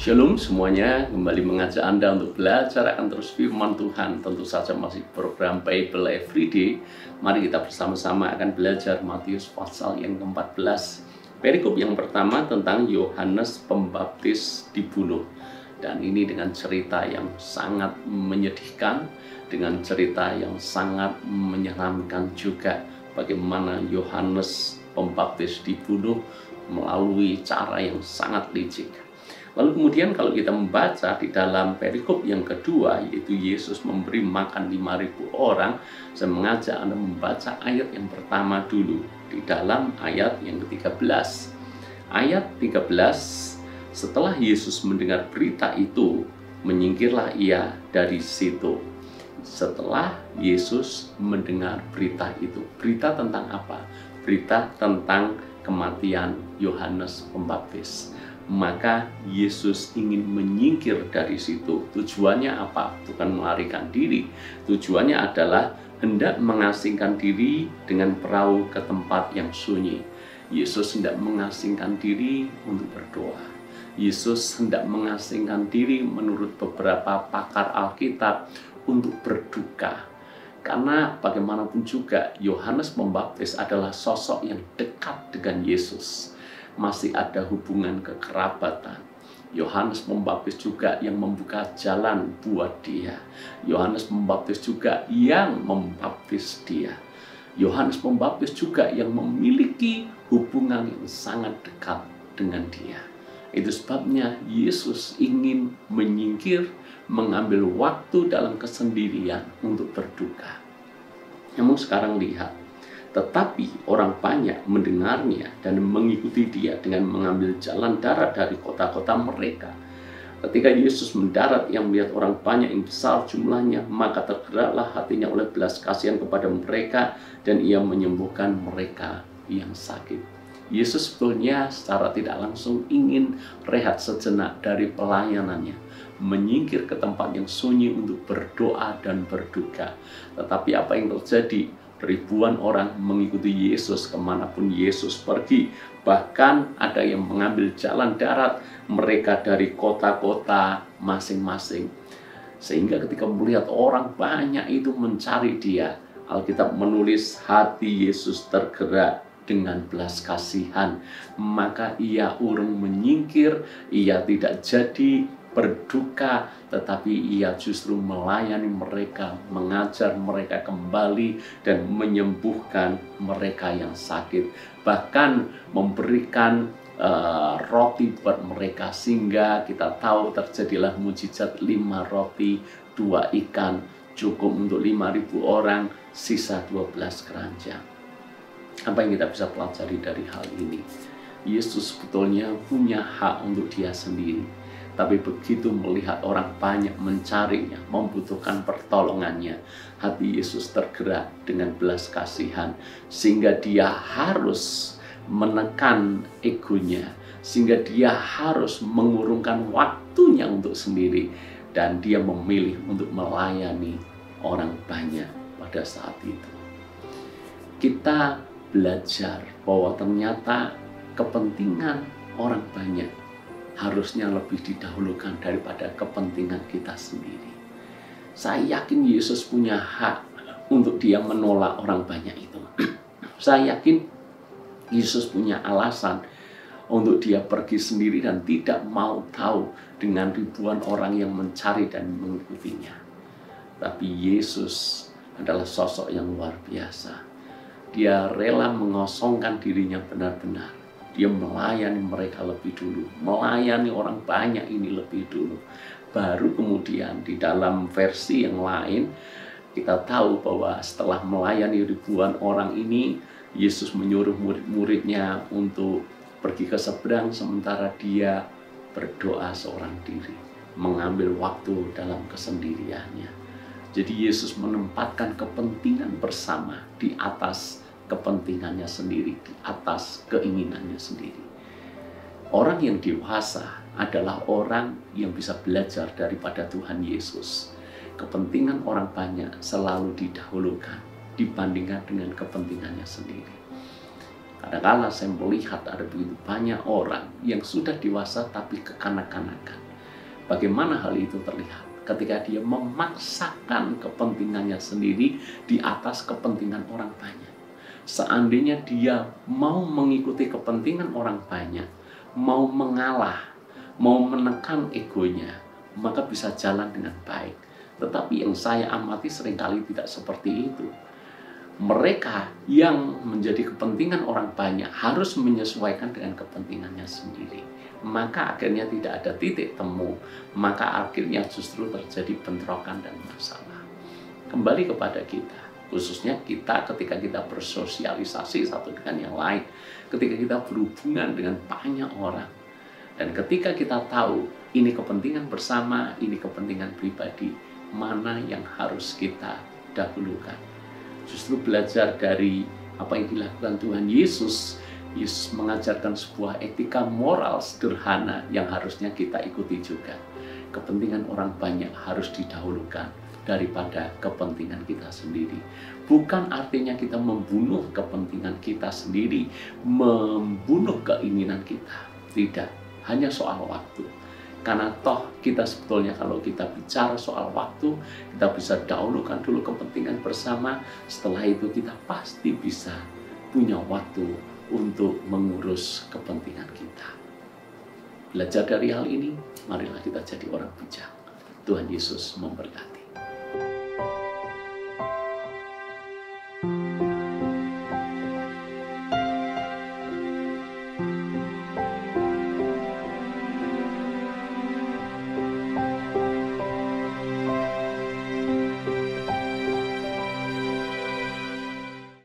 Shalom semuanya, kembali mengajak Anda untuk belajar akan terus firman Tuhan. Tentu saja masih program Bible Everyday. Mari kita bersama-sama akan belajar Matius pasal yang ke-14. Perikop yang pertama tentang Yohanes Pembaptis dibunuh. Dan ini dengan cerita yang sangat menyedihkan, dengan cerita yang sangat menyeramkan juga. Bagaimana Yohanes Pembaptis dibunuh melalui cara yang sangat licik. Lalu kemudian kalau kita membaca di dalam perikop yang kedua, yaitu Yesus memberi makan 5.000 orang, saya mengajak Anda membaca ayat yang pertama dulu, di dalam ayat yang ke-13. Ayat 13, setelah Yesus mendengar berita itu, menyingkirlah ia dari situ. Setelah Yesus mendengar berita itu, berita tentang apa? Berita tentang kematian Yohanes Pembaptis. Maka Yesus ingin menyingkir dari situ. Tujuannya apa? Bukan melarikan diri. Tujuannya adalah hendak mengasingkan diri dengan perahu ke tempat yang sunyi. Yesus hendak mengasingkan diri untuk berdoa. Yesus hendak mengasingkan diri menurut beberapa pakar Alkitab untuk berduka. Karena bagaimanapun juga Yohanes Pembaptis adalah sosok yang dekat dengan Yesus. Masih ada hubungan kekerabatan. Yohanes Pembaptis juga yang membuka jalan buat dia. Yohanes Pembaptis juga yang membaptis dia. Yohanes Pembaptis juga yang memiliki hubungan yang sangat dekat dengan dia. Itu sebabnya Yesus ingin menyingkir, mengambil waktu dalam kesendirian untuk berduka. Namun sekarang lihat, tetapi orang banyak mendengarnya dan mengikuti dia dengan mengambil jalan darat dari kota-kota mereka. Ketika Yesus mendarat, yang melihat orang banyak yang besar jumlahnya, maka tergeraklah hatinya oleh belas kasihan kepada mereka, dan ia menyembuhkan mereka yang sakit. Yesus sebetulnya secara tidak langsung ingin rehat sejenak dari pelayanannya, menyingkir ke tempat yang sunyi untuk berdoa dan berduka. Tetapi apa yang terjadi? Ribuan orang mengikuti Yesus kemanapun Yesus pergi. Bahkan ada yang mengambil jalan darat mereka dari kota-kota masing-masing. Sehingga ketika melihat orang banyak itu mencari dia, Alkitab menulis hati Yesus tergerak dengan belas kasihan. Maka ia urung menyingkir, ia tidak jadi berduka, tetapi ia justru melayani mereka, mengajar mereka kembali, dan menyembuhkan mereka yang sakit. Bahkan memberikan roti buat mereka, sehingga kita tahu terjadilah mujizat 5 roti 2 ikan, cukup untuk 5.000 orang, sisa 12 keranjang. Apa yang kita bisa pelajari dari hal ini? Yesus sebetulnya punya hak untuk dia sendiri. Tapi begitu melihat orang banyak mencarinya, membutuhkan pertolongannya, hati Yesus tergerak dengan belas kasihan. Sehingga dia harus menekan egonya. Sehingga dia harus mengurungkan waktunya untuk sendiri. Dan dia memilih untuk melayani orang banyak pada saat itu. Kita belajar bahwa ternyata kepentingan orang banyak harusnya lebih didahulukan daripada kepentingan kita sendiri. Saya yakin Yesus punya hak untuk dia menolak orang banyak itu. Saya yakin Yesus punya alasan untuk dia pergi sendiri dan tidak mau tahu dengan ribuan orang yang mencari dan mengikutinya. Tapi Yesus adalah sosok yang luar biasa. Dia rela mengosongkan dirinya benar-benar. Dia melayani mereka lebih dulu, melayani orang banyak ini lebih dulu. Baru kemudian di dalam versi yang lain, kita tahu bahwa setelah melayani ribuan orang ini, Yesus menyuruh murid-muridnya untuk pergi ke seberang, sementara dia berdoa seorang diri, mengambil waktu dalam kesendiriannya. Jadi Yesus menempatkan kepentingan bersama di atas kepentingannya sendiri, di atas keinginannya sendiri. Orang yang dewasa adalah orang yang bisa belajar daripada Tuhan Yesus. Kepentingan orang banyak selalu didahulukan dibandingkan dengan kepentingannya sendiri. Kadang-kadang saya melihat ada begitu banyak orang yang sudah dewasa tapi kekanak-kanakan. Bagaimana hal itu terlihat? Ketika dia memaksakan kepentingannya sendiri di atas kepentingan orang banyak. Seandainya dia mau mengikuti kepentingan orang banyak, mau mengalah, mau menekan egonya, maka bisa jalan dengan baik. Tetapi yang saya amati seringkali tidak seperti itu. Mereka yang menjadi kepentingan orang banyak harus menyesuaikan dengan kepentingannya sendiri. Maka akhirnya tidak ada titik temu, maka akhirnya justru terjadi bentrokan dan masalah. Kembali kepada kita, khususnya kita ketika kita bersosialisasi satu dengan yang lain, ketika kita berhubungan dengan banyak orang, dan ketika kita tahu ini kepentingan bersama, ini kepentingan pribadi, mana yang harus kita dahulukan. Justru belajar dari apa yang dilakukan Tuhan Yesus. Yesus mengajarkan sebuah etika moral sederhana yang harusnya kita ikuti juga. Kepentingan orang banyak harus didahulukan daripada kepentingan kita sendiri. Bukan artinya kita membunuh kepentingan kita sendiri, membunuh keinginan kita. Tidak, hanya soal waktu. Karena toh kita sebetulnya kalau kita bicara soal waktu, kita bisa dahulukan dulu kepentingan bersama. Setelah itu kita pasti bisa punya waktu untuk mengurus kepentingan kita. Belajar dari hal ini, marilah kita jadi orang bijak. Tuhan Yesus memberkati.